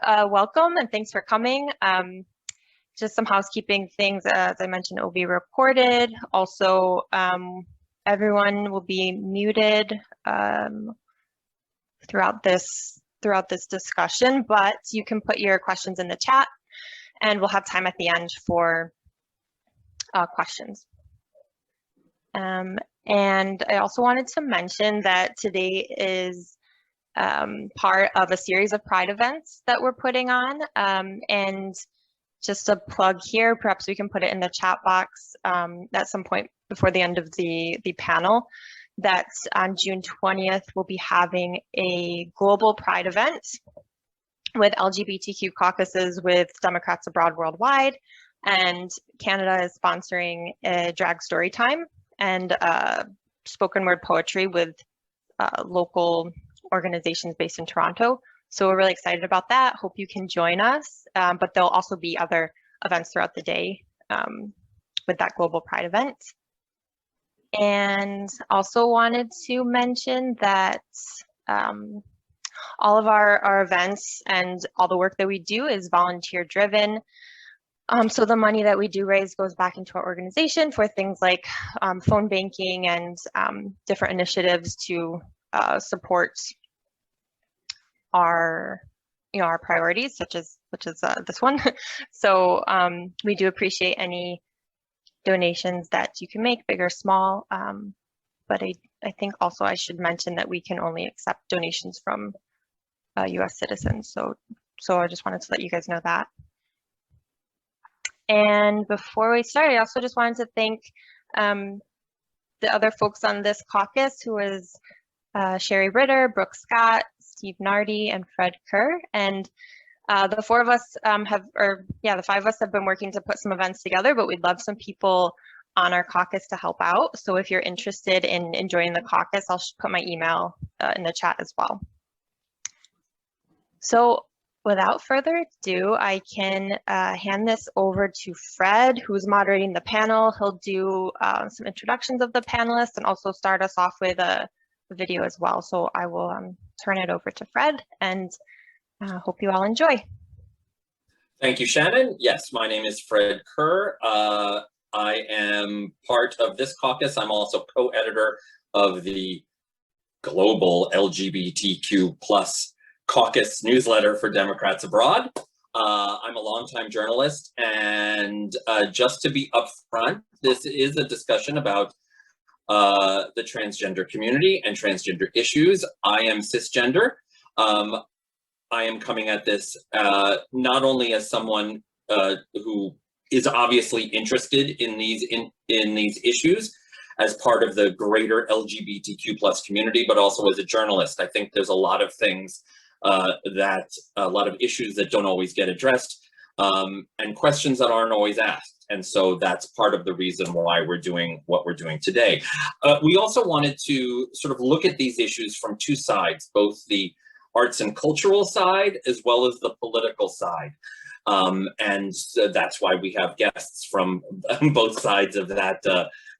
Welcome and thanks for coming. Just some housekeeping things. As I mentioned, it will be recorded. Also, everyone will be muted throughout this discussion, but you can put your questions in the chat and we'll have time at the end for questions. And I also wanted to mention that today is part of a series of Pride events that we're putting on. And just a plug here, perhaps we can put it in the chat box at some point before the end of the panel, that on June 20th, we'll be having a global Pride event with LGBTQ caucuses with Democrats abroad worldwide. And Canada is sponsoring a drag story time and spoken word poetry with local organizations based in Toronto. So we're really excited about that. Hope you can join us, but there'll also be other events throughout the day with that global Pride event. And also wanted to mention that all of our events and all the work that we do is volunteer driven. So the money that we do raise goes back into our organization for things like phone banking and different initiatives to support our priorities, such as this one. So we do appreciate any donations that you can make, big or small. But I think also I should mention that we can only accept donations from U.S. citizens. So I just wanted to let you guys know that. And before we start, I also just wanted to thank the other folks on this caucus, who is Sherry Ritter, Brooke Scott, Steve Nardi, and Fred Kuhr. And the four of us the five of us have been working to put some events together, but we'd love some people on our caucus to help out. So if you're interested in joining the caucus, I'll put my email in the chat as well. So without further ado, I can hand this over to Fred, who's moderating the panel. He'll do some introductions of the panelists and also start us off with a video as well. So I will turn it over to Fred, and hope you all enjoy. Thank you, Shannon. Yes, my name is Fred Kuhr. I am part of this caucus. I'm also co-editor of the global LGBTQ+ caucus newsletter for Democrats Abroad. I'm a longtime journalist, and just to be upfront, this is a discussion about the transgender community and transgender issues. I am cisgender. I am coming at this not only as someone who is obviously interested in these issues as part of the greater LGBTQ+ community, but also as a journalist. I think there's a lot of things a lot of issues that don't always get addressed, and questions that aren't always asked. And so that's part of the reason why we're doing what we're doing today. We also wanted to sort of look at these issues from two sides, both the arts and cultural side as well as the political side. And so that's why we have guests from both sides of that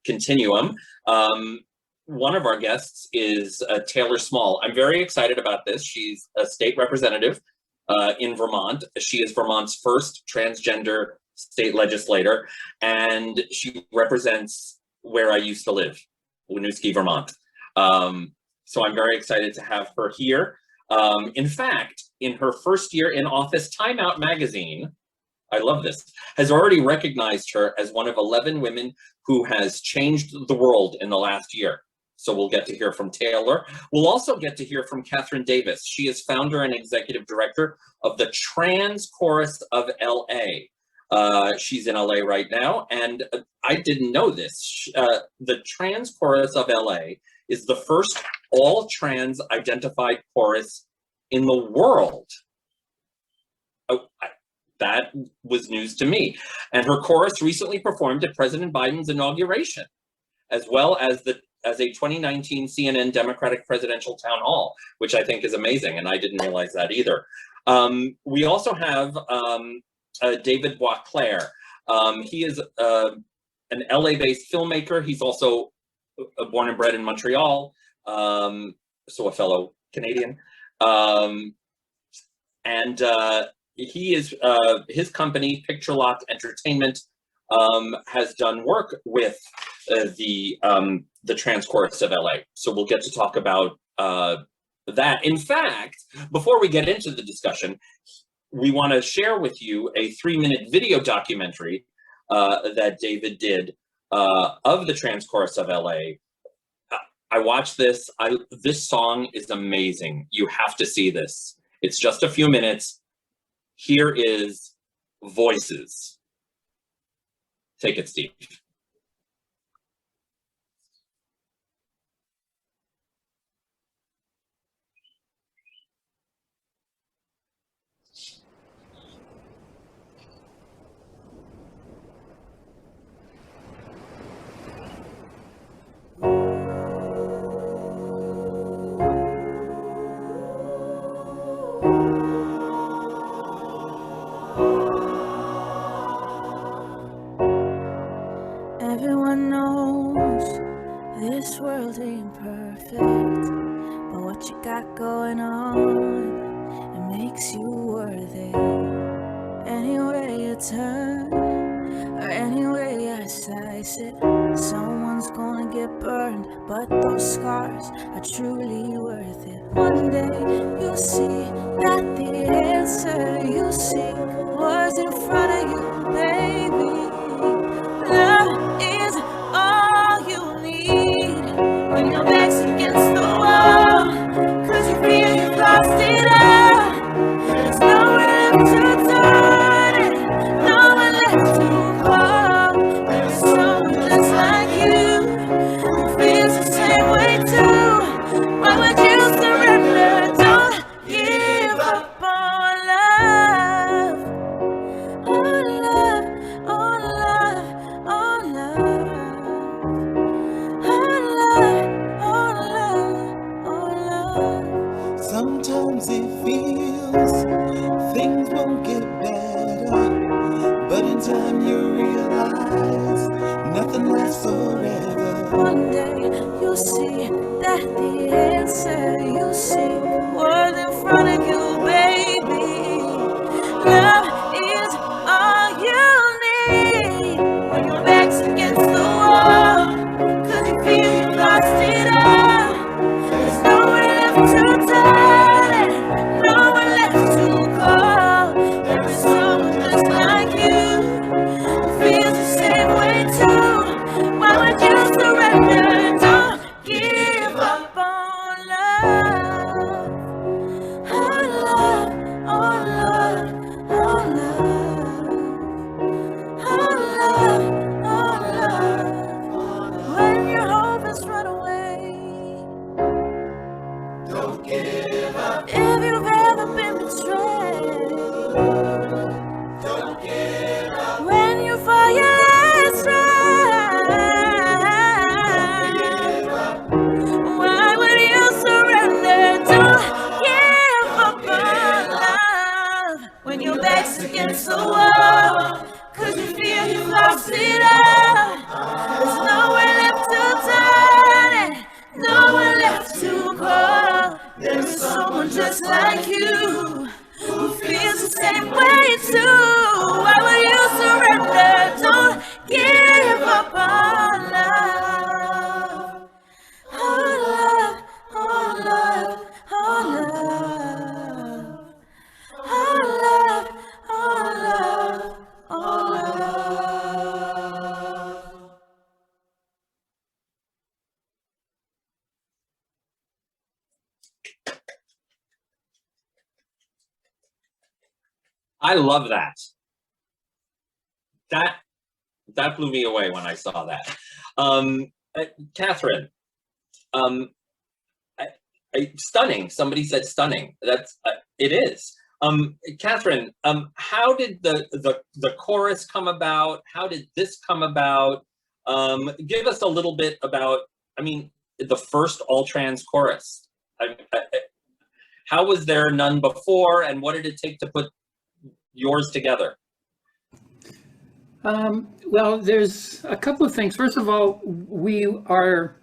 continuum. One of our guests is Taylor Small. I'm very excited about this. She's a state representative in Vermont. She is Vermont's first transgender state legislator, and she represents where I used to live, Winooski, Vermont. So I'm very excited to have her here. In fact, in her first year in office, TimeOut magazine, I love this, has already recognized her as one of 11 women who has changed the world in the last year. So we'll get to hear from Taylor. We'll also get to hear from Kathryn Davis. She is founder and executive director of the Trans Chorus of L.A. She's in LA right now, and I didn't know this. The Trans Chorus of LA is the first all-trans identified chorus in the world. That was news to me. And her chorus recently performed at President Biden's inauguration, as well as a 2019 CNN Democratic presidential town hall, which I think is amazing, and I didn't realize that either. We also have David Boisclair. He is an LA-based filmmaker. He's also born and bred in Montreal, so a fellow Canadian. and he is his company, Picture Lock Entertainment, has done work with the Trans Chorus of L.A. So we'll get to talk about that. In fact, before we get into the discussion, we want to share with you a 3-minute video documentary that David did of the Trans Chorus of L.A. I watched this. This song is amazing. You have to see this. It's just a few minutes. Here is Voices. Take it, Steve. Everyone knows this world ain't perfect, but what you got going on, it makes you worthy. Any way you turn, or any way I slice it, someone's gonna get burned, but those scars are truly worth it. One day you'll see that the answer you seek was in front of you, baby. Love is all you need when your back's against the wall, 'cause you feel you've lost it all. There's nowhere left to turn, no one left to call. There's someone just like you who feels the same way too. Why would you surrender? Don't give up on love. On love, on love, on love. On love, on love, on love. Sometimes it feels things won't get better, but in time you realize nothing lasts forever. One day you'll see that the answer you seek was in front of you, baby. Love is all you need when your back's against the wall, 'cause you feel you've lost it all. There's nowhere left to turn, no one left to call. There is someone just like you who feels the same way too. Why would you surrender? Don't give up on love. On love, on love, on love. On love, on love. When your hope has run away, Don't give up, if you've ever been betrayed, don't give up, when you fall your last give ride, up. why would you surrender? Don't give up on love when your back's against the wall, 'cause you feel you've lost it all. There's nowhere left to turn, no one left to call. There's someone just like you who feels the same way too. Why would you surrender? Don't give up on love. On love, on love, on love. On love, on love, on love. I love that. That blew me away when I saw that. Kathryn, stunning. Somebody said stunning. That's it is. Kathryn, how did the chorus come about? How did this come about? Give us a little bit about, I mean, the first all trans chorus. How was there none before, and what did it take to put yours together? Well, there's a couple of things. First of all, we are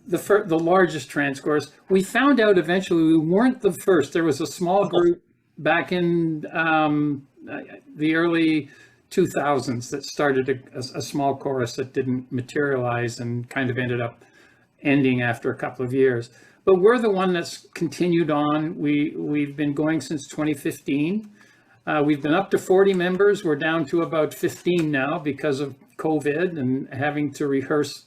the largest trans chorus. We found out eventually we weren't the first. There was a small group back in the early 2000s that started a small chorus that didn't materialize and kind of ended up ending after a couple of years. But we're the one that's continued on. We've been going since 2015. We've been up to 40 members. We're down to about 15 now because of COVID and having to rehearse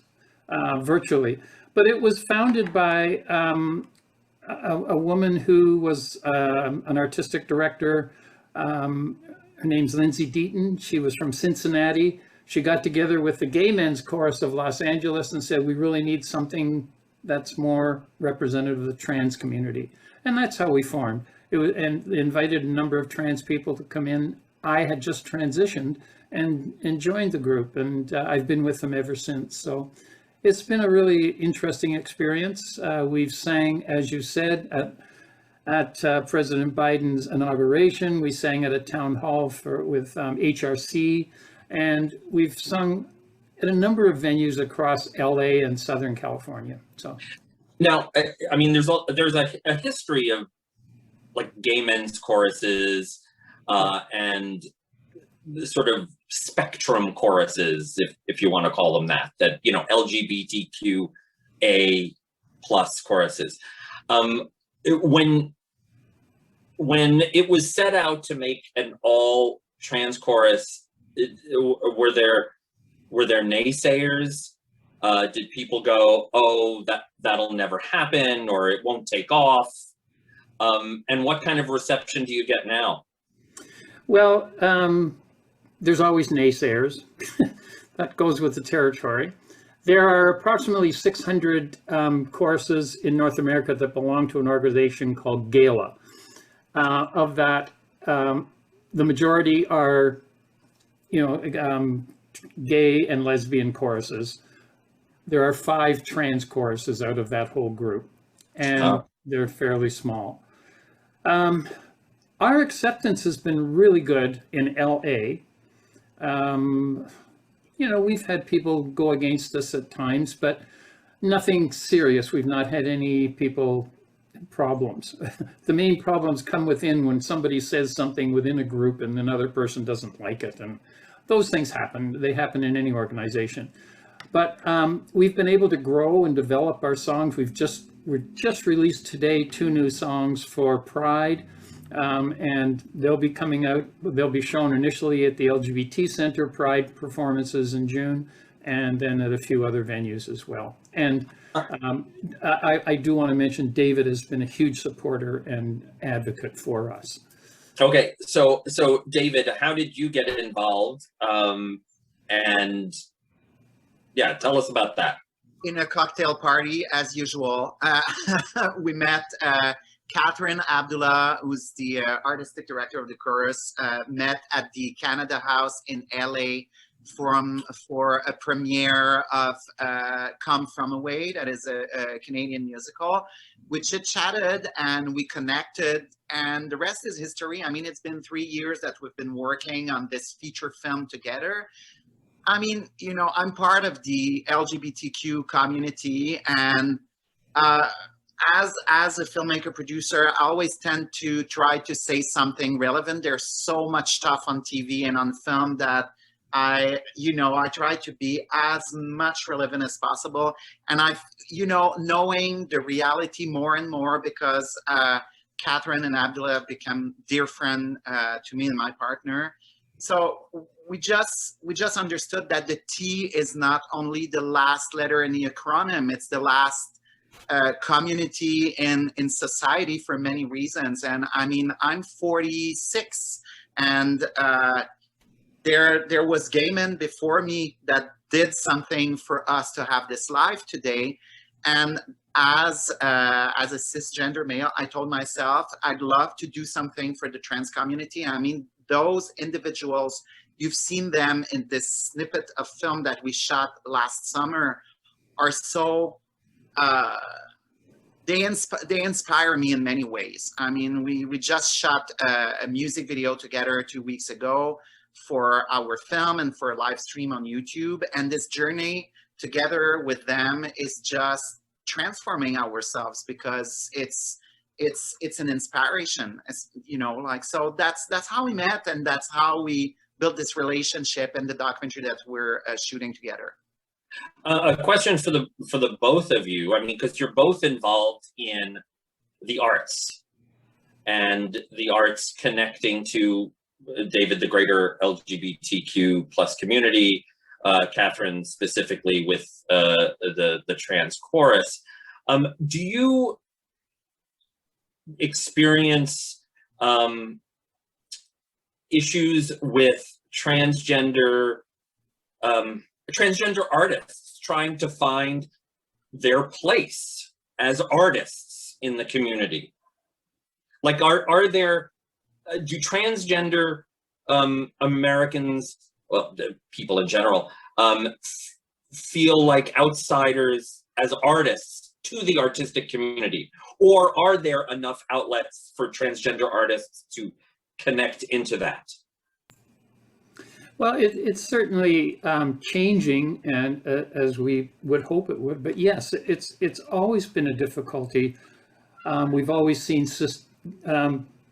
virtually. But it was founded by a woman who was an artistic director. Her name's Lindsay Deaton. She was from Cincinnati. She got together with the Gay Men's Chorus of Los Angeles and said, we really need something that's more representative of the trans community. And that's how we formed. It was, and invited a number of trans people to come in. I had just transitioned and joined the group, and I've been with them ever since. So it's been a really interesting experience. We've sang, as you said, at President Biden's inauguration. We sang at a town hall with HRC, and we've sung at a number of venues across L.A. and Southern California. So now, I mean, there's a history of like gay men's choruses and sort of spectrum choruses, if you want to call them that, you know, LGBTQA plus choruses. When it was set out to make an all trans chorus, were there naysayers? Did people go, oh, that'll never happen, or it won't take off? And what kind of reception do you get now? Well, there's always naysayers. That goes with the territory. There are approximately 600 choruses in North America that belong to an organization called GALA. Of that, the majority are, you know, gay and lesbian choruses. There are 5 trans choruses out of that whole group, and they're fairly small. Our acceptance has been really good in LA. You know, we've had people go against us at times, but nothing serious. We've not had any people problems. The main problems come within when somebody says something within a group and another person doesn't like it. And those things happen. They happen in any organization. But we've been able to grow and develop our songs. We just released today 2 new songs for Pride. And they'll be coming out, they'll be shown initially at the LGBT Center Pride performances in June, and then at a few other venues as well. And I do want to mention David has been a huge supporter and advocate for us. Okay, so David, how did you get involved? And yeah, tell us about that. In a cocktail party, as usual, we met Kathryn Abdullah, who's the artistic director of the chorus, met at the Canada House in LA for a premiere of Come From Away, that is a Canadian musical. We chit-chatted and we connected, and the rest is history. I mean, it's been 3 years that we've been working on this feature film together. I mean, you know, I'm part of the LGBTQ community, and as a filmmaker producer, I always tend to try to say something relevant. There's so much stuff on TV and on film that I try to be as much relevant as possible. And knowing the reality more and more, because Kathryn and Abdullah have become dear friend to me and my partner. So we just understood that the T is not only the last letter in the acronym, it's the last community in society for many reasons. And I mean, I'm 46, and there was gay men before me that did something for us to have this life today. And as a cisgender male, I told myself I'd love to do something for the trans community. I mean, those individuals, you've seen them in this snippet of film that we shot last summer, are so they inspire me in many ways. I mean, we just shot a music video together 2 weeks ago for our film and for a live stream on YouTube. And this journey together with them is just transforming ourselves, because it's it's an inspiration. It's, you know, like, so that's how we met, and that's how we built this relationship and the documentary that we're shooting together. A question for the both of you. I mean, because you're both involved in the arts, and the arts connecting to David, the greater LGBTQ plus community, Kathryn specifically with the Trans Chorus. Do you experience issues with transgender artists trying to find their place as artists in the community? Like, are there, do transgender Americans, well, people in general, feel like outsiders as artists to the artistic community? Or are there enough outlets for transgender artists to connect into that? Well, it's certainly changing, and as we would hope it would. But yes, it's always been a difficulty. We've always seen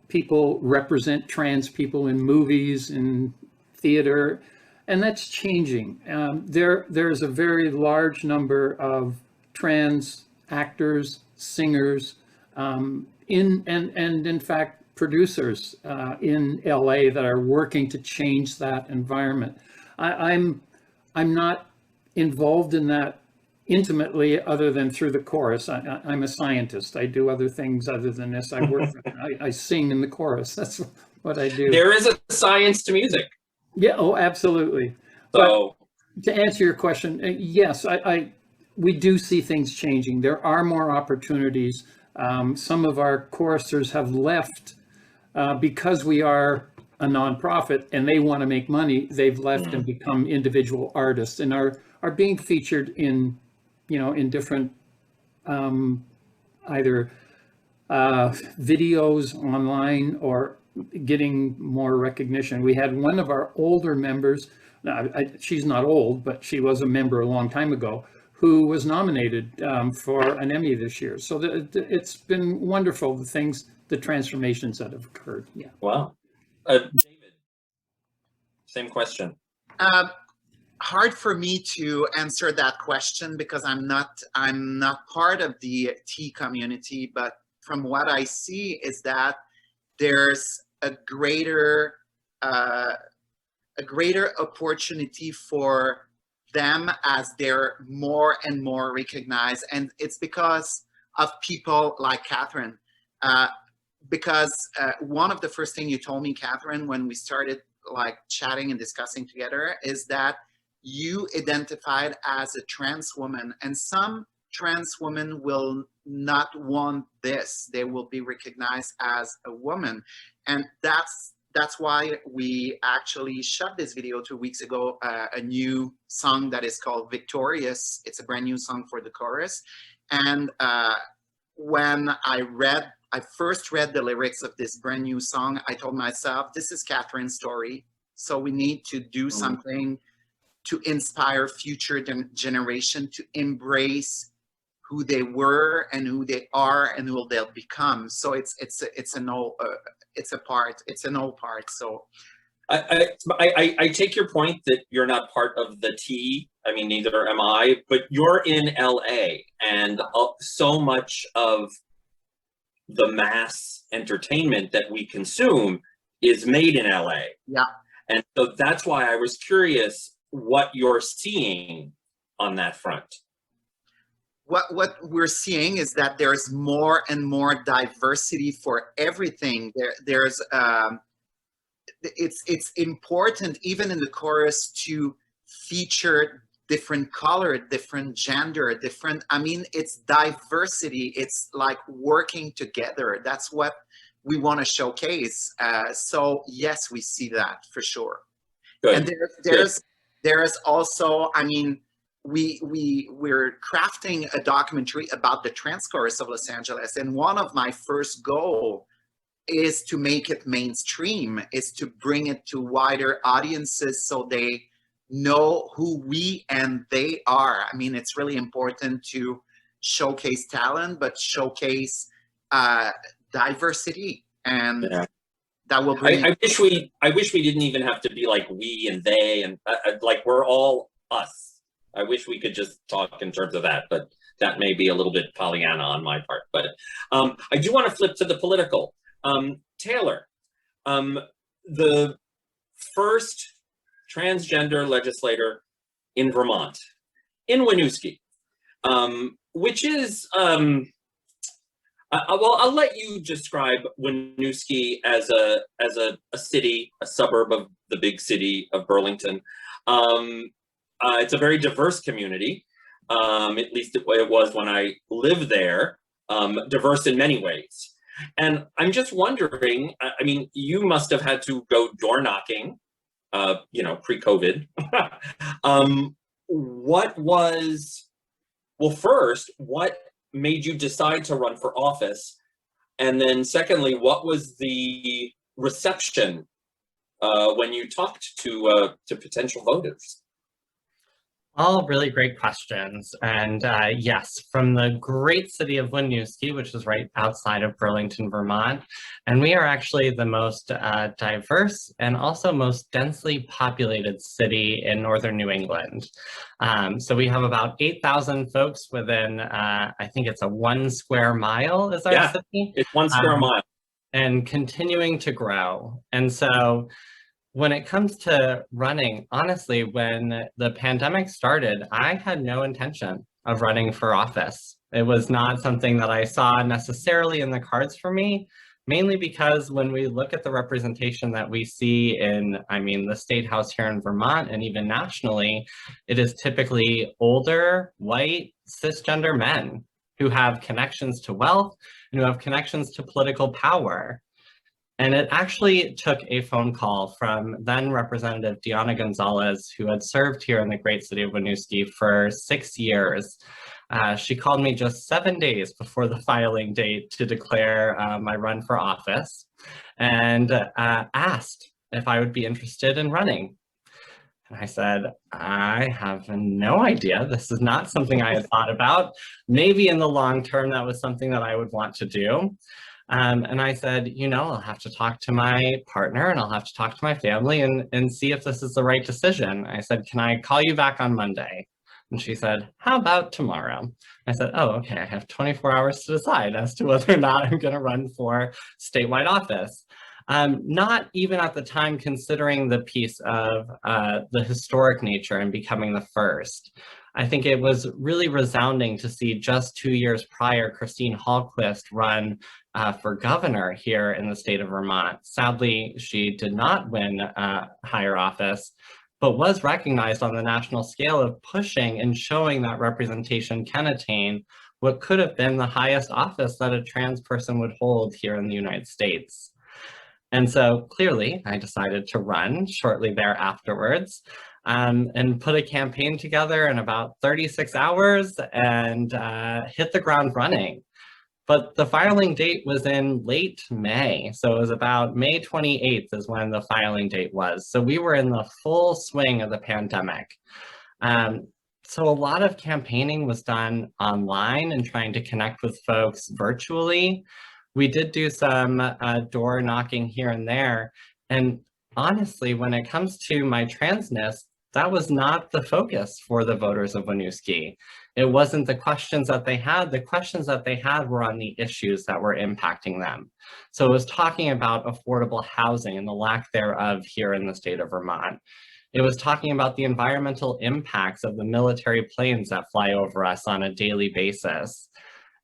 people represent trans people in movies, in theater, and that's changing. There's a very large number of trans actors, singers, and in fact, producers in LA that are working to change that environment. I'm not involved in that intimately other than through the chorus. I'm a scientist. I do other things other than this. I work, I sing in the chorus. That's what I do. There is a science to music. Yeah, oh, absolutely. So but to answer your question, yes, we do see things changing. There are more opportunities. Some of our choristers have left because we are a nonprofit and they want to make money. They've left and become individual artists and are being featured in, you know, in different either videos online or getting more recognition. We had one of our older members, she's not old, but she was a member a long time ago, who was nominated for an Emmy this year. So it's been wonderful, the transformations that have occurred. Yeah. Wow. David, same question. Hard for me to answer that question because I'm not part of the T community, but from what I see is that there's a greater opportunity for them as they're more and more recognized, and it's because of people like Kathryn. Because one of the first things you told me, Kathryn, when we started like chatting and discussing together, is that you identified as a trans woman, and some trans women will not want this. They will be recognized as a woman, and that's why we actually shot this video 2 weeks ago, a new song that is called Victorious. It's a brand new song for the chorus. And when I first read the lyrics of this brand new song, I told myself, this is Kathryn's story. So we need to do something to inspire future generation to embrace who they were and who they are and who they'll become. So it's an old part. So I take your point that you're not part of the T. I mean, neither am I, but you're in LA, and so much of the mass entertainment that we consume is made in LA. Yeah. And so that's why I was curious what you're seeing on that front. What we're seeing is that there's more and more diversity for everything. It's important even in the chorus to feature different color, different gender, it's diversity. It's like working together. That's what we want to showcase. So yes, we see that for sure. Good. And there's also, we're crafting a documentary about the Trans Chorus of Los Angeles, and one of my first goals is to make it mainstream, is to bring it to wider audiences so they know who we and they are. It's really important to showcase talent, but showcase diversity, and Yeah. that will bring. I wish we didn't even have to be like we and they and like we're all us. I wish we could just talk in terms of that, but that may be a little bit Pollyanna on my part. But I do want to flip to the political. Taylor, the first transgender legislator in Vermont, in Winooski, which is, well, I'll let you describe Winooski as a city, a suburb of the big city of Burlington. It's a very diverse community, at least it was when I lived there, diverse in many ways. And I'm just wondering, I mean, you must have had to go door knocking, you know, pre-COVID. What was, well, first, what made you decide to run for office? And then secondly, what was the reception when you talked to potential voters? All really great questions. And yes, from the great city of Winooski, which is right outside of Burlington, Vermont. And we are actually the most diverse and also most densely populated city in northern New England. So we have about 8,000 folks within, I think it's a 1 square mile is our city. It's 1 square mile. And continuing to grow. And so when it comes to running, honestly, when the pandemic started, I had no intention of running for office. It was not something that I saw necessarily in the cards for me, mainly because when we look at the representation that we see in, I mean, the State House here in Vermont and even nationally, it is typically older, white, cisgender men who have connections to wealth and who have connections to political power. And it actually took a phone call from then Representative Deanna Gonzalez, who had served here in the great city of Winooski for 6 years. She called me just 7 days before the filing date to declare my run for office and asked if I would be interested in running. And I said, I have no idea. This is not something I had thought about. Maybe in the long term, that was something that I would want to do. And I said, you know, I'll have to talk to my partner and I'll have to talk to my family and see if this is the right decision. I said, can I call you back on Monday? And she said, how about tomorrow? I said, oh, okay, I have 24 hours to decide as to whether or not I'm going to run for statewide office. Not even at the time considering the piece of the historic nature and becoming the first. I think it was really resounding to see just 2 years prior, Christine Hallquist run for governor here in the state of Vermont. Sadly, she did not win higher office, but was recognized on the national scale of pushing and showing that representation can attain what could have been the highest office that a trans person would hold here in the United States. And so clearly I decided to run shortly there afterwards and put a campaign together in about 36 hours and hit the ground running. But the filing date was in late May. So it was about May 28th is when the filing date was. So we were in the full swing of the pandemic. So a lot of campaigning was done online and trying to connect with folks virtually. We did do some door knocking here and there. And honestly, when it comes to my transness, that was not the focus for the voters of Winooski. It wasn't the questions that they had. The questions that they had were on the issues that were impacting them. So it was talking about affordable housing and the lack thereof here in the state of Vermont. It was talking about the environmental impacts of the military planes that fly over us on a daily basis.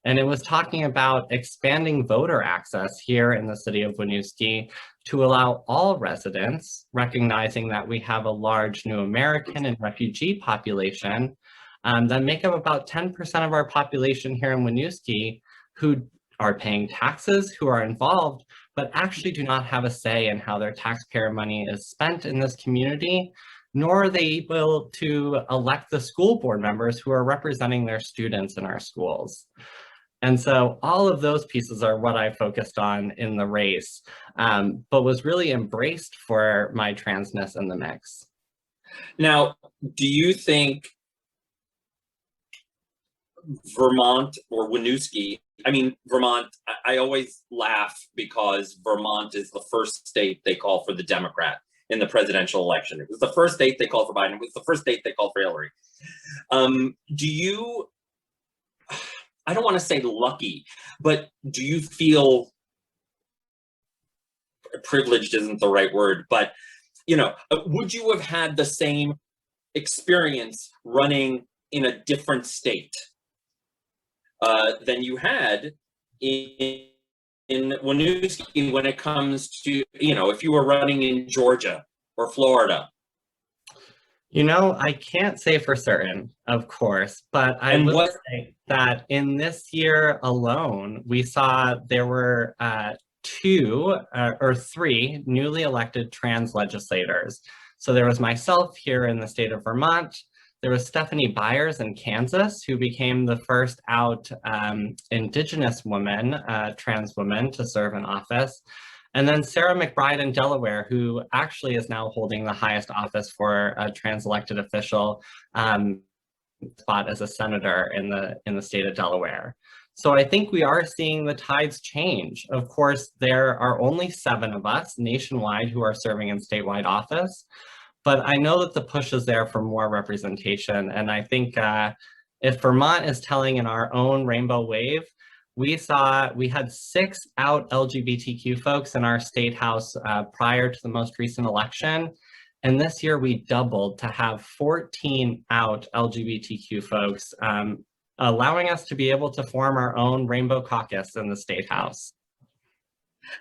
And it was talking about expanding voter access here in the city of Winooski to allow all residents, recognizing that we have a large new American and refugee population that make up about 10% of our population here in Winooski who are paying taxes, who are involved, but actually do not have a say in how their taxpayer money is spent in this community, nor are they able to elect the school board members who are representing their students in our schools. And so all of those pieces are what I focused on in the race, but was really embraced for my transness in the mix. Now, do you think Vermont or Winooski I mean, Vermont, I always laugh because Vermont is the first state they call for the Democrat in the presidential election. It was the first state they called for Biden. It was the first state they called for Hillary. Do you, I don't want to say lucky, but do you feel, privileged isn't the right word, but, you know, would you have had the same experience running in a different state than you had in Winooski when it comes to, you know, if you were running in Georgia or Florida? You know, I can't say for certain, of course, but I would say that in this year alone, we saw there were 2 or 3 newly elected trans legislators. So there was myself here in the state of Vermont. There was Stephanie Byers in Kansas, who became the first out Indigenous woman, trans woman, to serve in office. And then Sarah McBride in Delaware, who actually is now holding the highest office for a trans elected official spot as a senator in the state of Delaware. So I think we are seeing the tides change. Of course, there are only 7 of us nationwide who are serving in statewide office, but I know that the push is there for more representation. And I think if Vermont is telling in our own rainbow wave, we had 6 out LGBTQ folks in our state house prior to the most recent election. And this year we doubled to have 14 out LGBTQ folks, allowing us to be able to form our own rainbow caucus in the state house.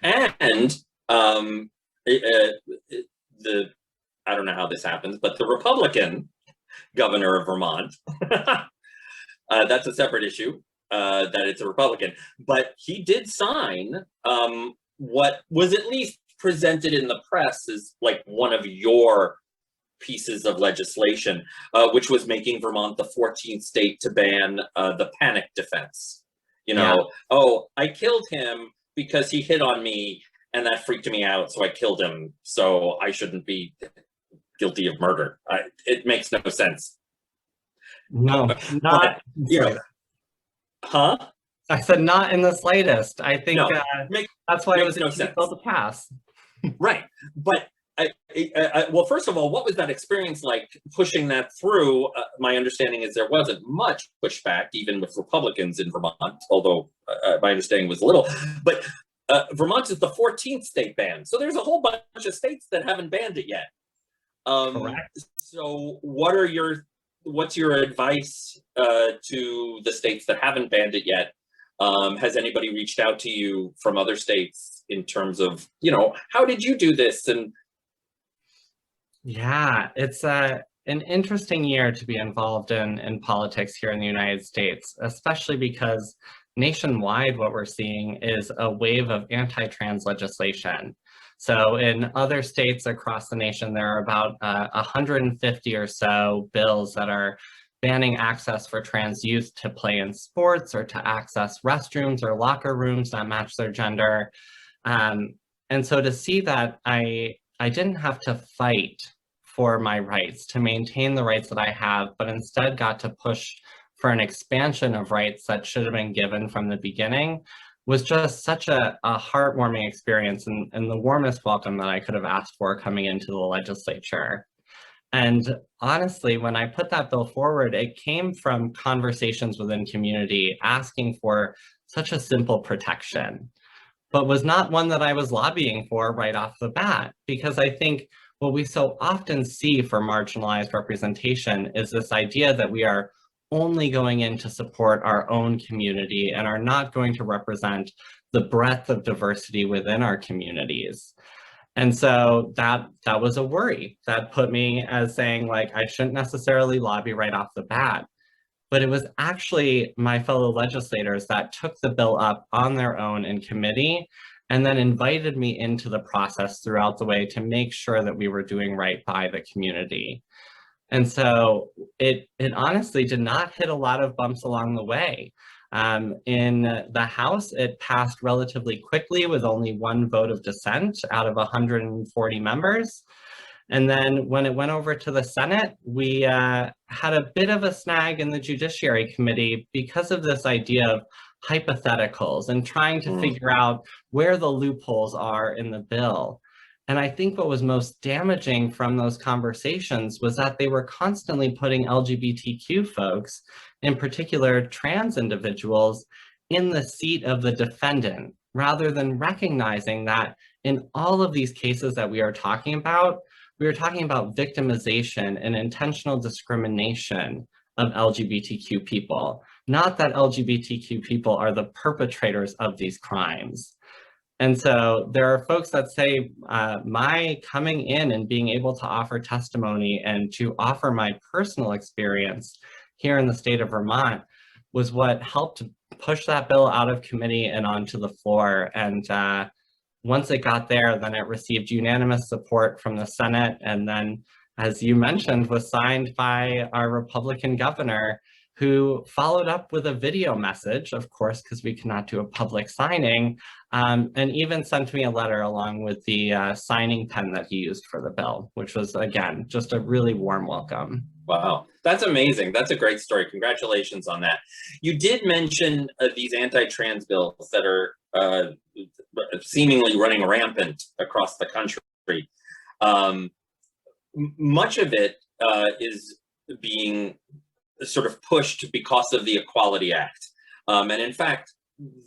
And I don't know how this happens, but the Republican governor of Vermont, that's a separate issue, that it's a Republican, but he did sign what was at least presented in the press as like one of your pieces of legislation, which was making Vermont the 14th state to ban the panic defense. You know, yeah. Oh, I killed him because he hit on me and that freaked me out, so I killed him, so I shouldn't be guilty of murder. It makes no sense. No, but, you know, huh? I said not in the slightest. I think no, that's why it was difficult to pass. Right, but well, first of all, what was that experience like pushing that through? My understanding is there wasn't much pushback, even with Republicans in Vermont, although my understanding was little. But Vermont is the 14th state ban, so there's a whole bunch of states that haven't banned it yet. Correct. So what's your advice to the states that haven't banned it yet? Has anybody reached out to you from other states in terms of, you know, how did you do this? And yeah, it's an interesting year to be involved in politics here in the United States, especially because nationwide what we're seeing is a wave of anti-trans legislation. So in other states across the nation, there are about 150 or so bills that are banning access for trans youth to play in sports or to access restrooms or locker rooms that match their gender. And so to see that I didn't have to fight for my rights, to maintain the rights that I have, but instead got to push for an expansion of rights that should have been given from the beginning, was just such a heartwarming experience and the warmest welcome that I could have asked for coming into the legislature. And honestly, when I put that bill forward, it came from conversations within community asking for such a simple protection, but was not one that I was lobbying for right off the bat, because I think what we so often see for marginalized representation is this idea that we are only going in to support our own community and are not going to represent the breadth of diversity within our communities. And so that was a worry that put me as saying, like, I shouldn't necessarily lobby right off the bat. But it was actually my fellow legislators that took the bill up on their own in committee and then invited me into the process throughout the way to make sure that we were doing right by the community. And so it honestly did not hit a lot of bumps along the way. In the House, it passed relatively quickly with only 1 vote of dissent out of 140 members. And then when it went over to the Senate, we had a bit of a snag in the Judiciary Committee because of this idea of hypotheticals and trying to figure out where the loopholes are in the bill. And I think what was most damaging from those conversations was that they were constantly putting LGBTQ folks, in particular trans individuals, in the seat of the defendant, rather than recognizing that in all of these cases that we are talking about victimization and intentional discrimination of LGBTQ people, not that LGBTQ people are the perpetrators of these crimes. And so there are folks that say my coming in and being able to offer testimony and to offer my personal experience here in the state of Vermont was what helped push that bill out of committee and onto the floor. And once it got there, then it received unanimous support from the Senate. And then, as you mentioned, was signed by our Republican governor, who followed up with a video message, of course, because we cannot do a public signing, and even sent me a letter along with the signing pen that he used for the bill, which was, again, just a really warm welcome. Wow, that's amazing. That's a great story. Congratulations on that. You did mention these anti-trans bills that are seemingly running rampant across the country. Much of it is being sort of pushed because of the Equality Act. And in fact,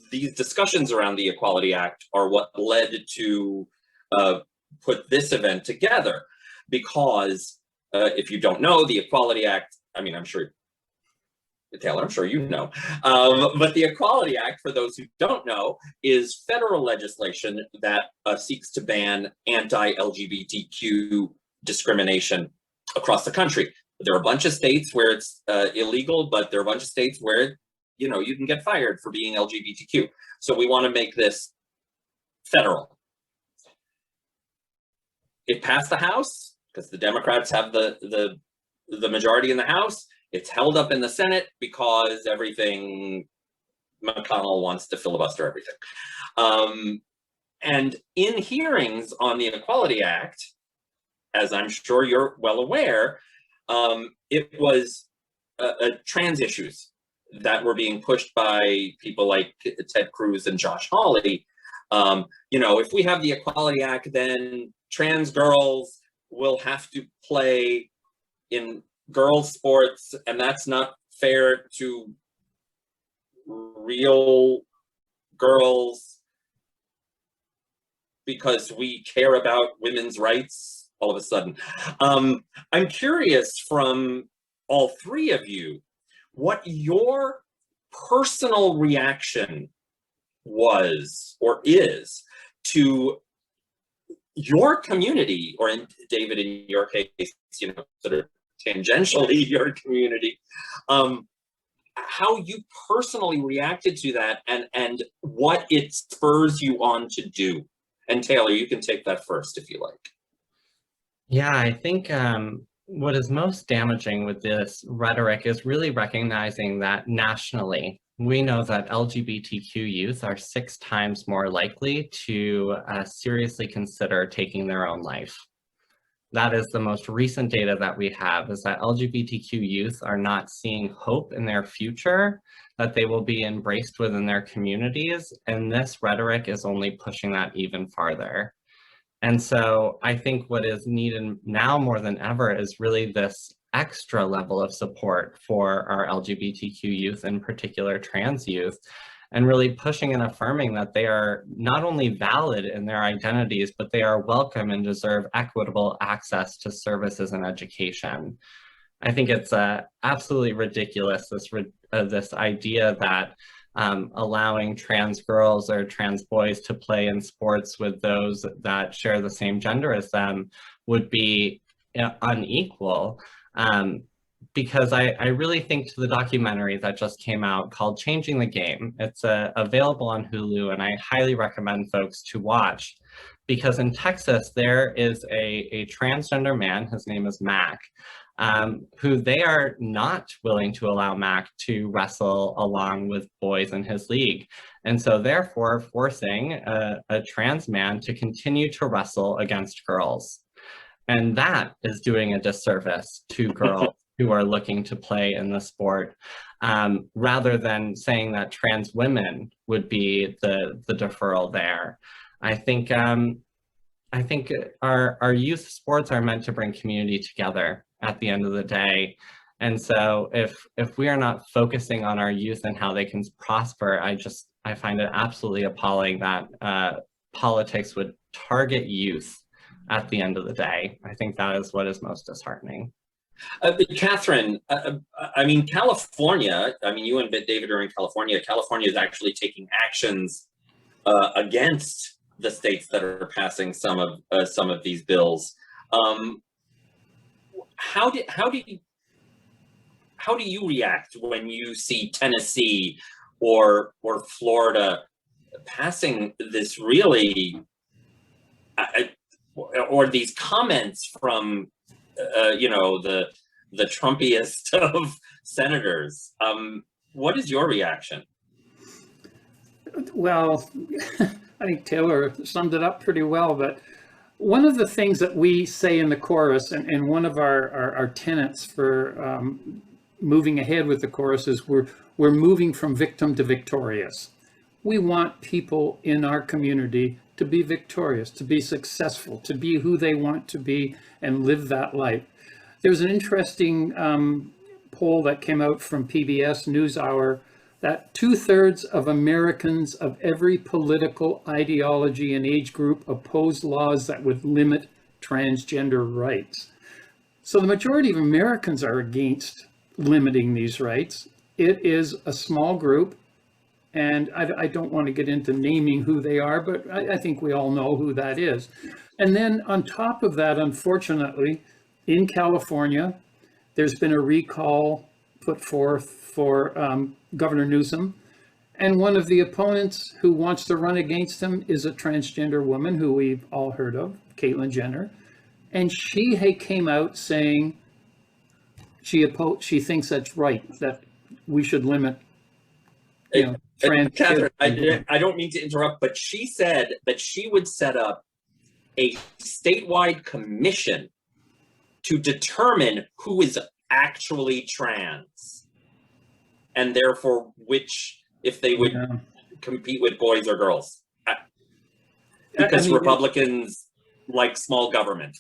these discussions around the Equality Act are what led to put this event together. Because if you don't know, the Equality Act, I mean, I'm sure, Taylor, I'm sure you know, but the Equality Act, for those who don't know, is federal legislation that seeks to ban anti-LGBTQ discrimination across the country. There are a bunch of states where it's illegal, but there are a bunch of states where, you know, you can get fired for being LGBTQ. So we want to make this federal. It passed the House because the Democrats have the majority in the House. It's held up in the Senate because everything, McConnell wants to filibuster everything. And in hearings on the Equality Act, as I'm sure you're well aware, it was trans issues that were being pushed by people like Ted Cruz and Josh Hawley. You know, if we have the Equality Act, then trans girls will have to play in girls' sports, and that's not fair to real girls because we care about women's rights all of a sudden. I'm curious from all three of you, what your personal reaction was or is to your community, or in David, in your case, you know, sort of tangentially your community, how you personally reacted to that and what it spurs you on to do. And Taylor, you can take that first if you like. Yeah, I think what is most damaging with this rhetoric is really recognizing that nationally, we know that LGBTQ youth are 6 times more likely to seriously consider taking their own life. That is the most recent data that we have, is that LGBTQ youth are not seeing hope in their future, that they will be embraced within their communities, and this rhetoric is only pushing that even farther. And so I think what is needed now more than ever is really this extra level of support for our LGBTQ youth, in particular trans youth, and really pushing and affirming that they are not only valid in their identities, but they are welcome and deserve equitable access to services and education. I think it's absolutely ridiculous, this idea that allowing trans girls or trans boys to play in sports with those that share the same gender as them would be unequal. Because I really think to the documentary that just came out called Changing the Game. It's available on Hulu, and I highly recommend folks to watch, because in Texas, there is a transgender man, his name is Mac, who they are not willing to allow Mac to wrestle along with boys in his league. And so therefore forcing a trans man to continue to wrestle against girls. And that is doing a disservice to girls who are looking to play in the sport. rather than saying that trans women would be the deferral there. I think our youth sports are meant to bring community together at the end of the day. And so if we are not focusing on our youth and how they can prosper, I find it absolutely appalling that politics would target youth at the end of the day. I think that is what is most disheartening. Kathryn, I mean, California, I mean, you and David are in California. California is actually taking actions against the states that are passing some of these bills. How do you react when you see Tennessee or Florida passing this really, or these comments from you know, the Trumpiest of senators? What is your reaction? Well, I think Taylor summed it up pretty well, but one of the things that we say in the chorus, and one of our tenets for moving ahead with the chorus, is we're moving from victim to victorious. We want people in our community to be victorious, to be successful, to be who they want to be and live that life. There's an interesting poll that came out from PBS NewsHour that 2/3 of Americans of every political ideology and age group oppose laws that would limit transgender rights. So the majority of Americans are against limiting these rights. It is a small group, and I don't want to get into naming who they are, but I think we all know who that is. And then on top of that, unfortunately, in California, there's been a recall put forth for Governor Newsom. And one of the opponents who wants to run against him is a transgender woman who we've all heard of, Caitlyn Jenner. And she came out saying she thinks that's right, that we should limit, you know, Kathryn, I don't mean to interrupt, but she said that she would set up a statewide commission to determine who is actually trans, and therefore if they would compete with boys or girls. Because Republicans like small government.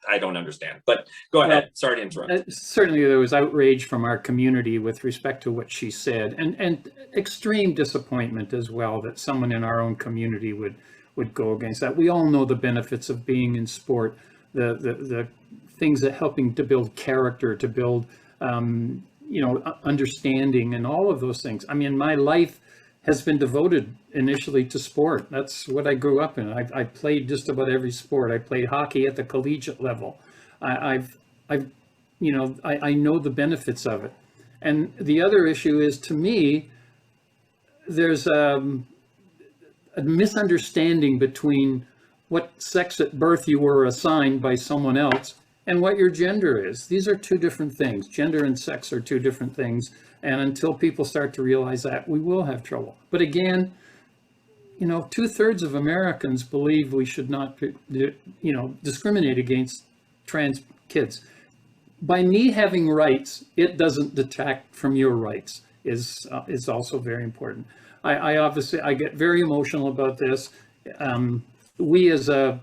I don't understand, but go ahead. Sorry to interrupt. Certainly there was outrage from our community with respect to what she said, and extreme disappointment as well that someone in our own community would go against that. We all know the benefits of being in sport, the things that helping to build character, to build you know, understanding, and all of those things. I mean, my life has been devoted initially to sport. That's what I grew up in. I played just about every sport. I played hockey at the collegiate level. I know the benefits of it. And the other issue is, to me, there's a misunderstanding between what sex at birth you were assigned by someone else and what your gender is. These are two different things. Gender and sex are two different things. And until people start to realize that, we will have trouble. But again, you know, 2/3 of Americans believe we should not, you know, discriminate against trans kids. By me having rights, it doesn't detract from your rights, is also very important. I obviously get very emotional about this. We as a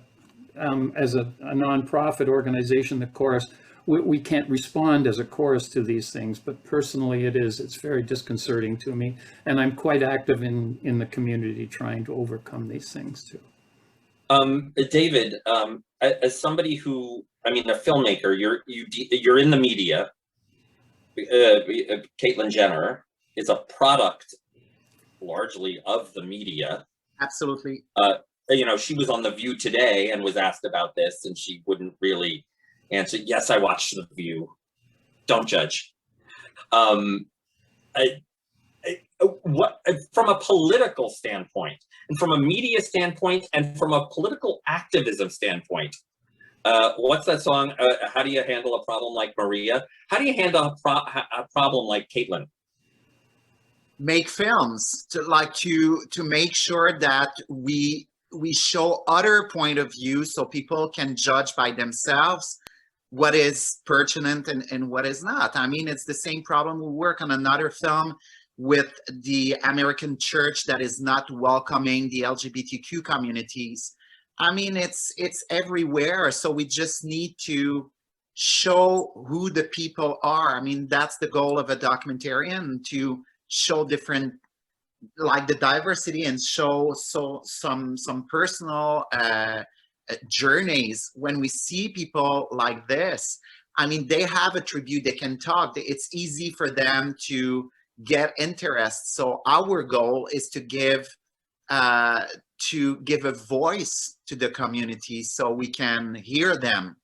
nonprofit organization, the Chorus, we can't respond as a chorus to these things, but personally it's very disconcerting to me, and I'm quite active in the community trying to overcome these things too. David, as somebody who, I mean, a filmmaker, you're in the media. Caitlyn Jenner is a product largely of the media. Absolutely. You know, she was on The View today and was asked about this, and she wouldn't really answer. Yes, I watched The View. Don't judge. What, from a political standpoint, and from a media standpoint, and from a political activism standpoint, what's that song? How do you handle a problem like Maria? How do you handle a problem like Caitlyn? Make films to make sure that we show other point of view so people can judge by themselves what is pertinent and what is not. I mean, it's the same problem. We work on another film with the American church that is not welcoming the LGBTQ communities. I mean, it's everywhere. So we just need to show who the people are. I mean, that's the goal of a documentarian, to show different, like the diversity, and show some personal journeys. When we see people like this, I mean, they have a tribute, they can talk, it's easy for them to get interest. So our goal is to give a voice to the community so we can hear them.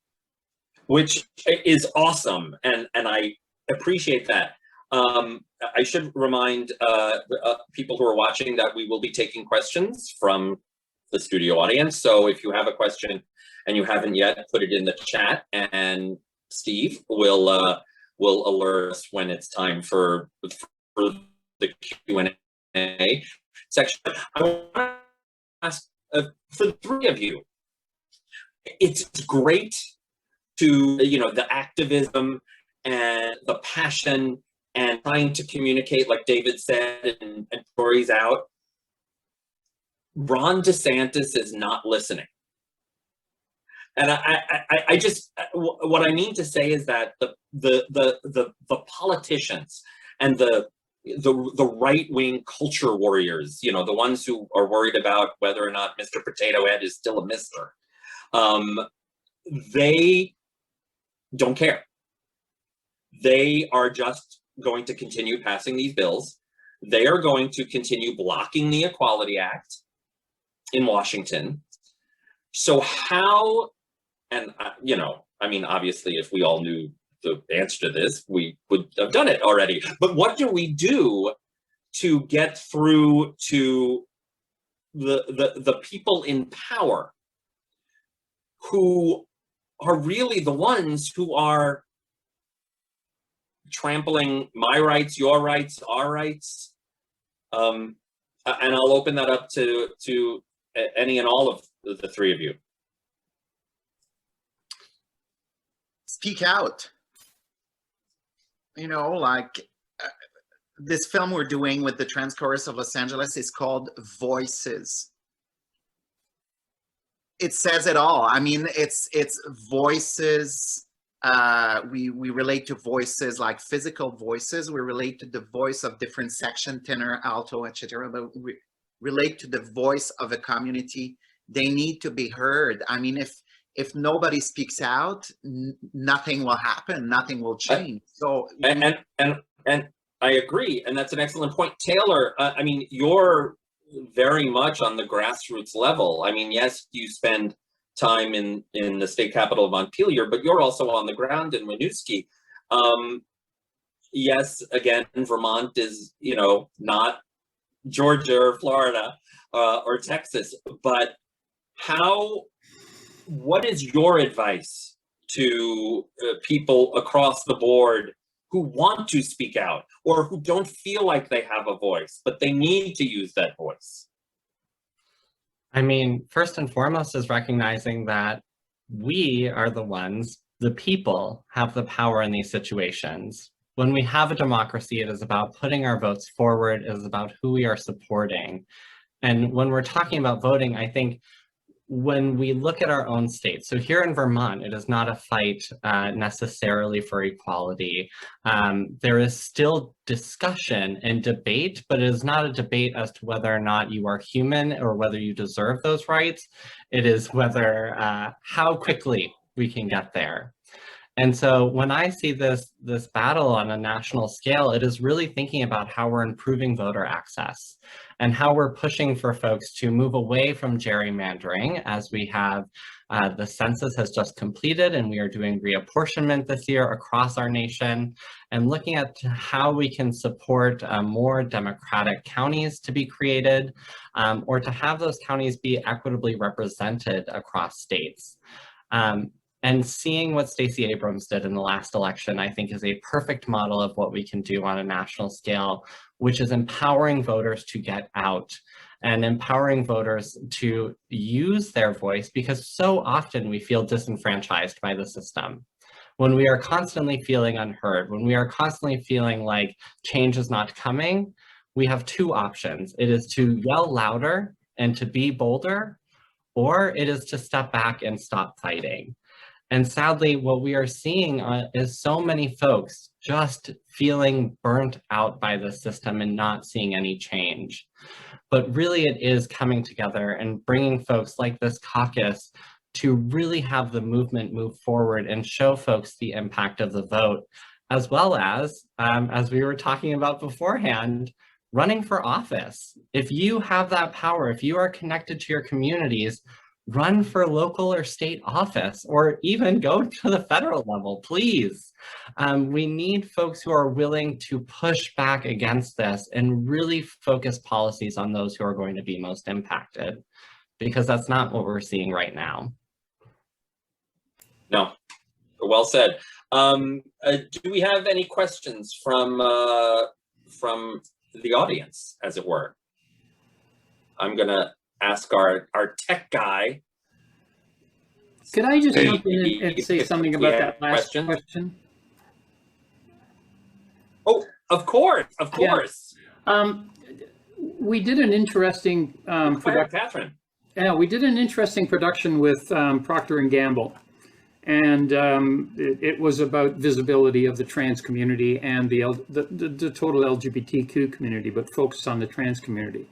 Which is awesome, and I appreciate that. I should remind people who are watching that we will be taking questions from the studio audience. So if you have a question and you haven't yet, put it in the chat, and Steve will alert us when it's time for the Q&A section. I want to ask for the three of you. It's great to, the activism and the passion and trying to communicate, like David said, and stories out. Ron DeSantis is not listening. And I just, what I mean to say is that the politicians and the right-wing culture warriors, the ones who are worried about whether or not Mr. Potato Head is still a mister, they don't care. They are just going to continue passing these bills. They are going to continue blocking the Equality Act in Washington. So how, and I mean, obviously, if we all knew the answer to this, we would have done it already. But what do we do to get through to the people in power who are really the ones who are trampling my rights, your rights, our rights? And I'll open that up to any and all of the three of you. Speak out. This film we're doing with the Trans Chorus of Los Angeles is called Voices. It says it all. I mean, it's voices. We relate to voices like physical voices. We relate to the voice of different section, tenor, alto, etc. But we relate to the voice of a community. They need to be heard. I mean, if nobody speaks out, nothing will happen. Nothing will change. So and I agree, and that's an excellent point, Taylor. I mean, you're very much on the grassroots level. I mean, yes, you spend time in the state capital of Montpelier, but you're also on the ground in Winooski. Yes, again, Vermont is, not Georgia or Florida or Texas, but what is your advice to people across the board who want to speak out or who don't feel like they have a voice, but they need to use that voice? I mean, first and foremost is recognizing that we are the ones, the people, have the power in these situations. When we have a democracy, it is about putting our votes forward, it is about who we are supporting. And when we're talking about voting, I think when we look at our own state, so here in Vermont, it is not a fight necessarily for equality. There is still discussion and debate, but it is not a debate as to whether or not you are human or whether you deserve those rights. It is whether, how quickly we can get there. And so when I see this battle on a national scale, it is really thinking about how we're improving voter access and how we're pushing for folks to move away from gerrymandering, as we have the census has just completed and we are doing reapportionment this year across our nation, and looking at how we can support more democratic counties to be created, or to have those counties be equitably represented across states. And seeing what Stacey Abrams did in the last election, I think, is a perfect model of what we can do on a national scale, which is empowering voters to get out and empowering voters to use their voice, because so often we feel disenfranchised by the system. when we are constantly feeling unheard, when we are constantly feeling like change is not coming, we have two options. It is to yell louder and to be bolder, or it is to step back and stop fighting. And sadly, what we are seeing is so many folks just feeling burnt out by the system and not seeing any change. But really it is coming together and bringing folks like this caucus to really have the movement move forward and show folks the impact of the vote, as well as we were talking about beforehand, running for office. If you have that power, if you are connected to your communities, run for local or state office, or even go to the federal level, please. We need folks who are willing to push back against this and really focus policies on those who are going to be most impacted, because that's not what we're seeing right now. No, well said. Do we have any questions from the audience, as it were? I'm gonna ask our tech guy. Could I just jump in and say something about that last question? Oh, of course, of course. Yeah. We did an interesting Kathryn. Yeah, we did an interesting production with Procter & Gamble. And it was about visibility of the trans community and the total LGBTQ community, but focused on the trans community.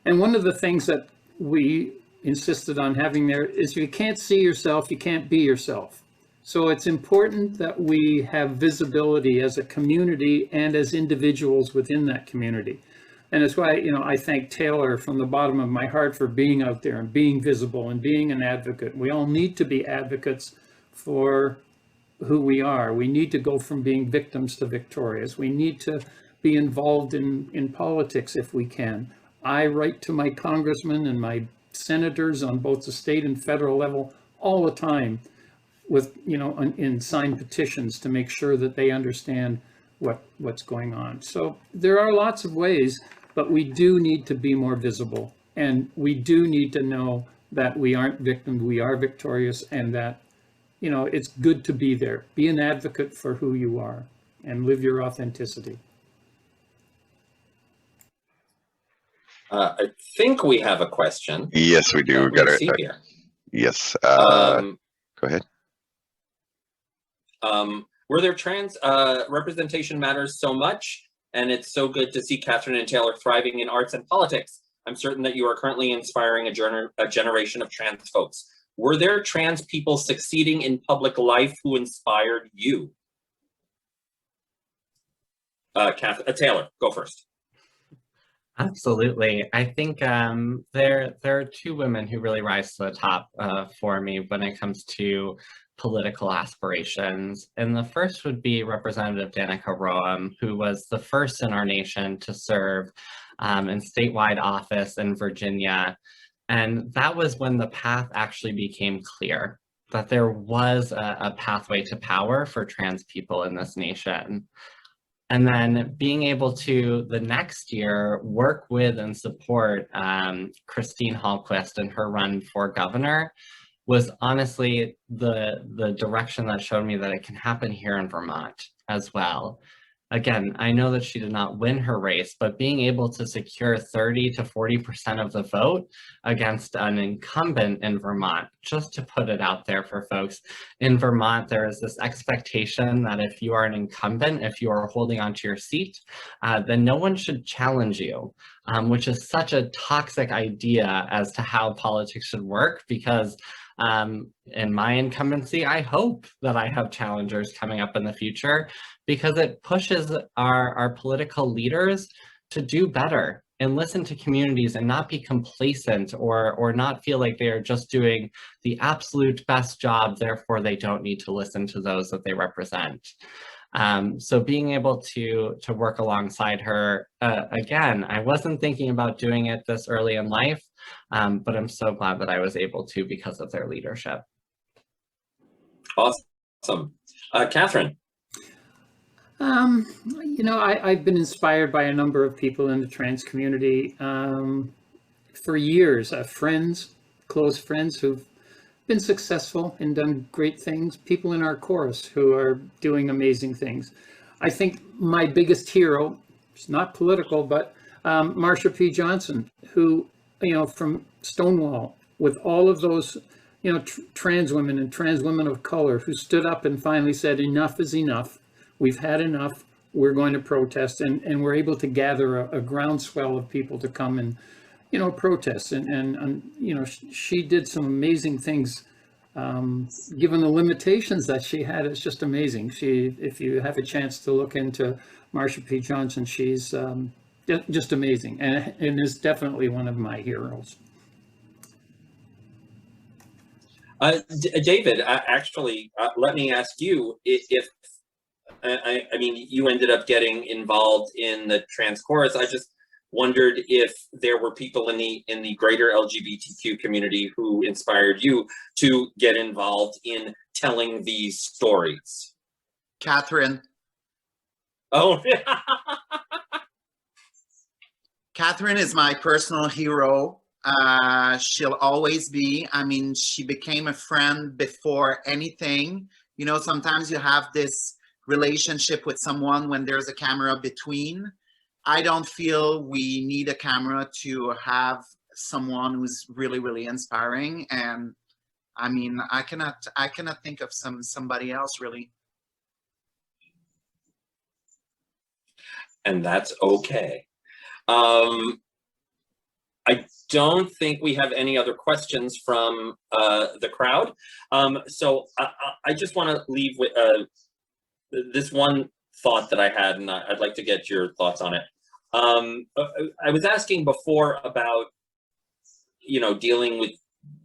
And one of the things that we insisted on having there is if you can't see yourself, you can't be yourself. So it's important that we have visibility as a community and as individuals within that community. And that's why, I thank Taylor from the bottom of my heart for being out there and being visible and being an advocate. We all need to be advocates for who we are. We need to go from being victims to victorious. We need to be involved in politics if we can. I write to my congressmen and my senators on both the state and federal level all the time with, in signed petitions to make sure that they understand what's going on. So there are lots of ways, but we do need to be more visible. And we do need to know that we aren't victims, we are victorious, and that it's good to be there. Be an advocate for who you are and live your authenticity. I think we have a question. Yes, we do. We've got it. Here. Yes. Go ahead. Were there trans representation matters so much, and it's so good to see Kathryn and Taylor thriving in arts and politics. I'm certain that you are currently inspiring a generation of trans folks. Were there trans people succeeding in public life who inspired you? Taylor, go first. Absolutely. I think there are two women who really rise to the top for me when it comes to political aspirations. And the first would be Representative Danica Roem, who was the first in our nation to serve in statewide office in Virginia. And that was when the path actually became clear, that there was a pathway to power for trans people in this nation. And then being able to, the next year, work with and support Christine Hallquist in her run for governor was honestly the direction that showed me that it can happen here in Vermont as well. Again, I know that she did not win her race, but being able to secure 30 to 40% of the vote against an incumbent in Vermont, just to put it out there for folks. In Vermont, there is this expectation that if you are an incumbent, if you are holding onto your seat, then no one should challenge you, which is such a toxic idea as to how politics should work, because in my incumbency, I hope that I have challengers coming up in the future, because it pushes our political leaders to do better and listen to communities and not be complacent or not feel like they are just doing the absolute best job, therefore they don't need to listen to those that they represent. So being able to work alongside her, again, I wasn't thinking about doing it this early in life, but I'm so glad that I was able to because of their leadership. Awesome. Kathryn. I've been inspired by a number of people in the trans community for years. Friends, close friends who've been successful and done great things. People in our chorus who are doing amazing things. I think my biggest hero, it's not political, but Marsha P. Johnson, who, from Stonewall, with all of those, trans women and trans women of color who stood up and finally said, enough is enough. We've had enough. We're going to protest. And we're able to gather a groundswell of people to come and, protest. And she did some amazing things. Given the limitations that she had, it's just amazing. If you have a chance to look into Marsha P. Johnson, she's just amazing and is definitely one of my heroes. David, actually, let me ask you if I mean, you ended up getting involved in the Trans Chorus. I just wondered if there were people in the greater LGBTQ community who inspired you to get involved in telling these stories. Kathryn. Oh, Kathryn is my personal hero. She'll always be. I mean, she became a friend before anything. Sometimes you have this relationship with someone when there's a camera between. I don't feel we need a camera to have someone who's really, really inspiring. And I mean, I cannot think of somebody else really. And that's okay. I don't think we have any other questions from the crowd. So I just want to leave with this one thought that I had, and I'd like to get your thoughts on it. I was asking before about, dealing with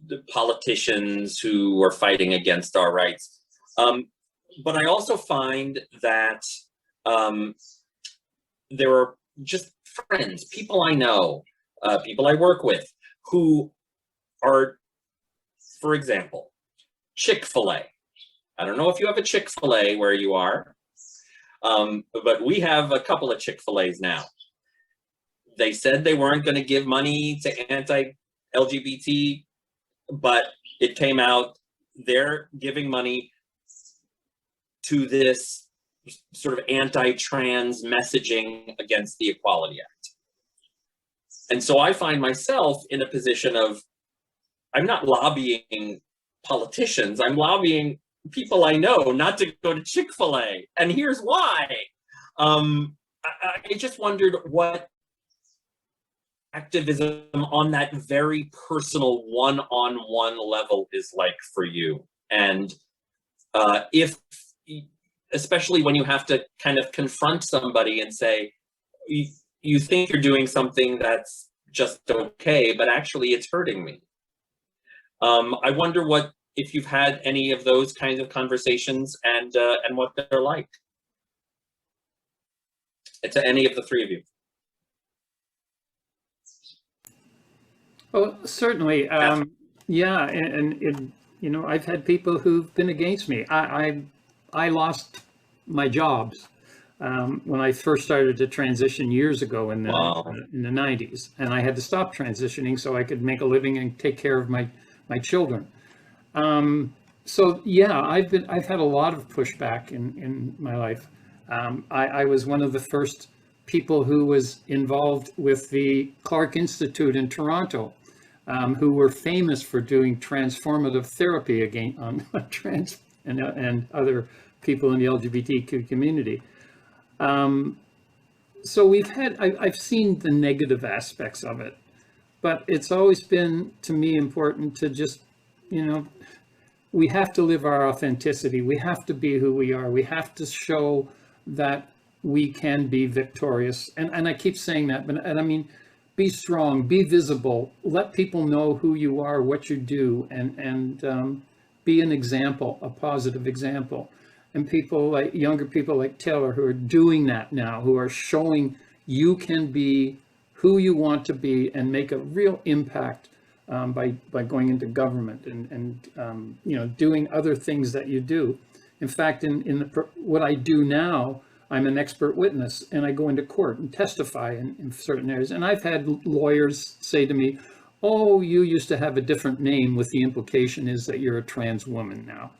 the politicians who are fighting against our rights. But I also find that there are just friends, people I know, people I work with, who are, for example, Chick-fil-A. I don't know if you have a Chick-fil-A where you are, but we have a couple of Chick-fil-A's now. They said they weren't going to give money to anti-LGBT, but it came out they're giving money to this sort of anti-trans messaging against the Equality Act. And so I find myself in a position of, I'm not lobbying politicians, I'm lobbying people I know not to go to Chick-fil-A. And here's why. I just wondered what activism on that very personal one-on-one level is like for you. And if, especially when you have to kind of confront somebody and say, you think you're doing something that's just okay, but actually it's hurting me. I wonder if you've had any of those kinds of conversations and what they're like. To any of the three of you. Well, certainly. Yeah, and I've had people who've been against me. I lost my jobs when I first started to transition years ago in the 90s, and I had to stop transitioning so I could make a living and take care of my children. So yeah, I've had a lot of pushback in my life. I was one of the first people who was involved with the Clark Institute in Toronto, who were famous for doing transformative therapy on trans and other people in the LGBTQ community. So I've seen the negative aspects of it, but it's always been, to me, important to just, we have to live our authenticity. We have to be who we are. We have to show that we can be victorious. And I keep saying that, but I mean, be strong, be visible, let people know who you are, what you do, and be an example, a positive example. And people like younger people like Taylor who are doing that now, who are showing you can be who you want to be and make a real impact by going into government and doing other things that you do. In fact, in what I do now, I'm an expert witness, and I go into court and testify in certain areas. And I've had lawyers say to me, oh, you used to have a different name, with the implication is that you're a trans woman now.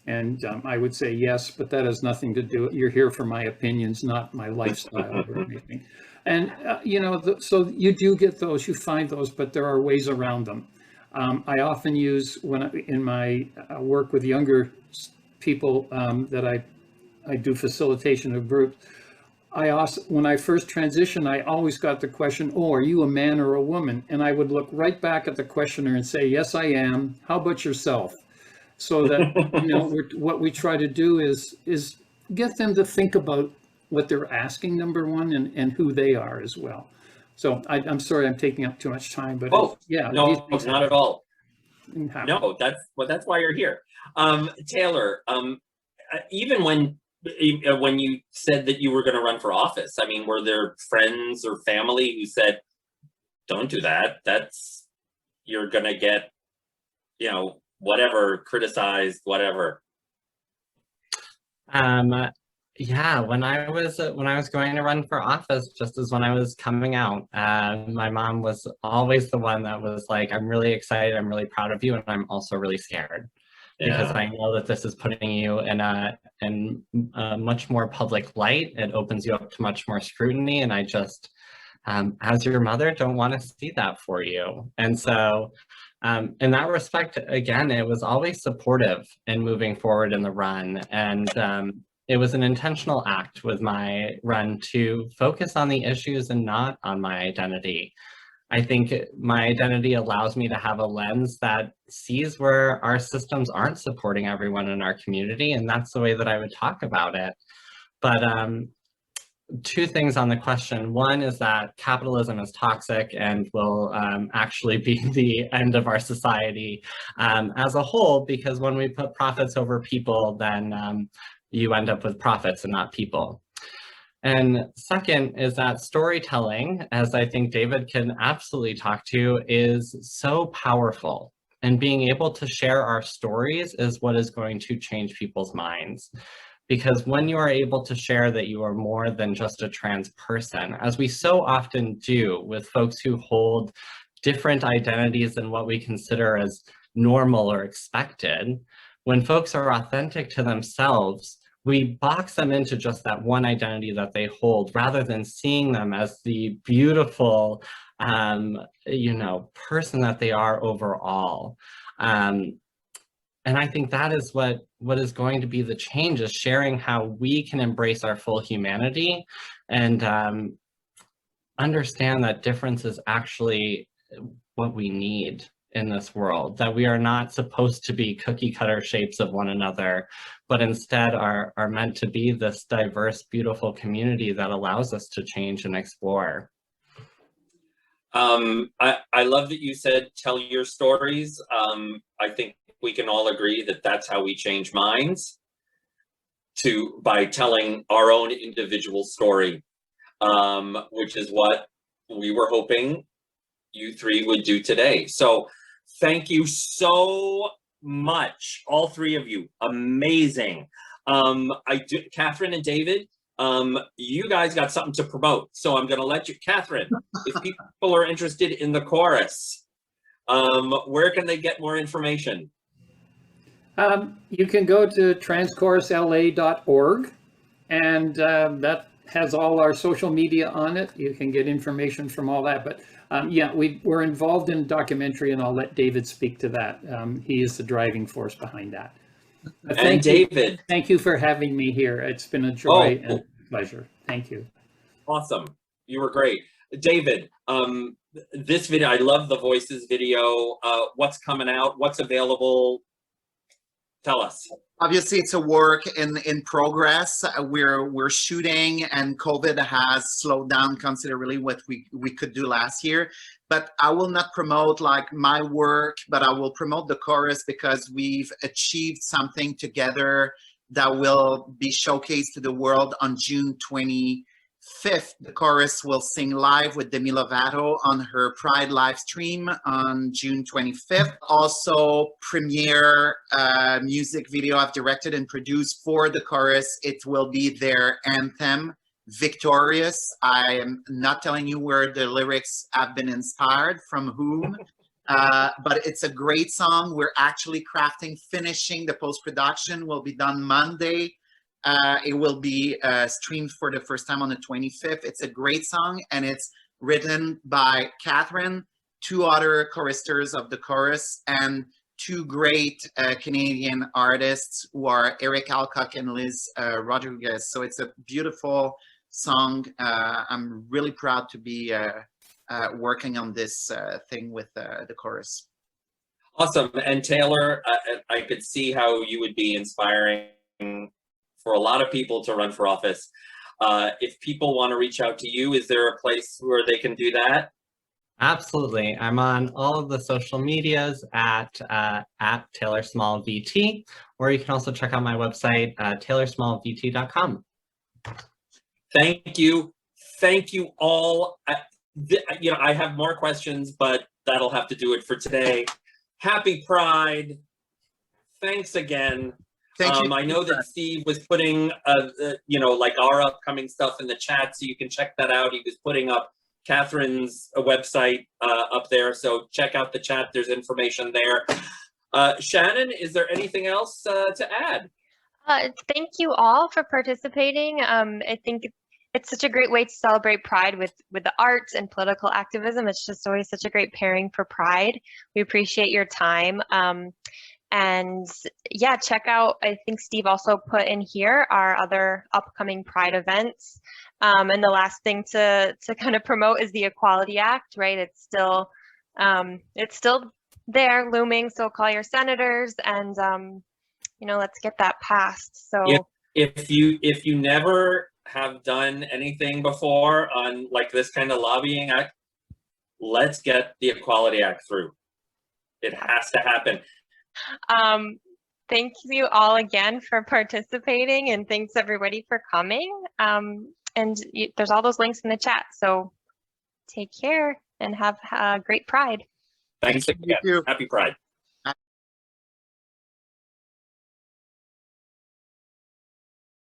And I would say yes, but that has nothing to do. You're here for my opinions, not my lifestyle or anything. And you know, so you do get those, you find those, but there are ways around them. I often use in my work with younger people that I do facilitation of groups. When I first transitioned, I always got the question, oh, are you a man or a woman? And I would look right back at the questioner and say, yes, I am. How about yourself? So that, you know, what we try to do is get them to think about what they're asking, number one, and who they are as well. So I'm sorry I'm taking up too much time, but yeah. No, not at all. No, that's why you're here. Taylor, even when you said that you were going to run for office, I mean, were there friends or family who said, don't do that, you're going to get, you know, whatever, criticized, whatever? Yeah, when I was going to run for office, just as when I was coming out, my mom was always the one that was like, I'm really excited, I'm really proud of you, and I'm also really scared. Because I know that this is putting you in a much more public light. It opens you up to much more scrutiny, and I just, as your mother, don't want to see that for you. And so in that respect, again, it was always supportive in moving forward in the run. And it was an intentional act with my run to focus on the issues and not on my identity. I think my identity allows me to have a lens that sees where our systems aren't supporting everyone in our community, and that's the way that I would talk about it. But two things on the question. One is that capitalism is toxic and will actually be the end of our society as a whole, because when we put profits over people, then you end up with profits and not people. And second is that storytelling, as I think David can absolutely talk to, is so powerful. And being able to share our stories is what is going to change people's minds. Because when you are able to share that you are more than just a trans person, as we so often do with folks who hold different identities than what we consider as normal or expected, when folks are authentic to themselves, we box them into just that one identity that they hold, rather than seeing them as the beautiful, you know, person that they are overall. And I think that is what is going to be the change, is sharing how we can embrace our full humanity and understand that difference is actually what we need in this world, that we are not supposed to be cookie cutter shapes of one another, but instead are meant to be this diverse, beautiful community that allows us to change and explore. I love that you said, tell your stories. I think we can all agree that that's how we change minds, by telling our own individual story, which is what we were hoping you three would do today. So thank you so much, all three of you. Amazing. Kathryn and David, you guys got something to promote, so I'm going to let you. Kathryn, if people are interested in the chorus, where can they get more information? You can go to transchorusla.org, and that has all our social media on it. You can get information from all that. But yeah, we're involved in documentary, and I'll let David speak to that. He is the driving force behind that. And David, thank you for having me here. It's been a joy and pleasure. Thank you. Awesome. You were great. David, this video, I love the Voices video. What's coming out? What's available? Tell us. Obviously, it's a work in progress. We're shooting, and COVID has slowed down considerably what we could do last year. But I will not promote like my work, but I will promote the chorus, because we've achieved something together that will be showcased to the world on June 25th. The chorus will sing live with Demi Lovato on her Pride live stream on June 25th. Also, premiere music video I've directed and produced for the chorus. It will be their anthem, Victorious. I am not telling you where the lyrics have been inspired, from whom, But it's a great song. We're actually finishing the post-production will be done Monday. It will be streamed for the first time on the 25th. It's a great song, and it's written by Kathryn, 2 other choristers of the chorus, and 2 great Canadian artists who are Eric Alcock and Liz Rodriguez. So it's a beautiful song. I'm really proud to be working on this thing with the chorus. Awesome. And Taylor, I could see how you would be inspiring for a lot of people to run for office. If people want to reach out to you, is there a place where they can do that? Absolutely. I'm on all of the social medias at Taylor Small VT, or you can also check out my website, taylorsmallvt.com. Thank you. Thank you all. You know, I have more questions, but that'll have to do it for today. Happy Pride. Thanks again. Thank you. I know that Steve was putting, you know, like our upcoming stuff in the chat, so you can check that out. He was putting up Kathryn's website up there, so check out the chat. There's information there. Shannon, is there anything else to add? Thank you all for participating. I think it's such a great way to celebrate Pride with the arts and political activism. It's just always such a great pairing for Pride. We appreciate your time. And yeah, check out, I think Steve also put in here our other upcoming Pride events. And the last thing to kind of promote is the Equality Act, right? It's still there looming. So call your senators and, you know, let's get that passed. So if you never have done anything before on like this kind of lobbying act, let's get the Equality Act through. It has to happen. Thank you all again for participating, and thanks everybody for coming. There's all those links in the chat, so take care and have a great Pride. Thanks again. Happy Pride.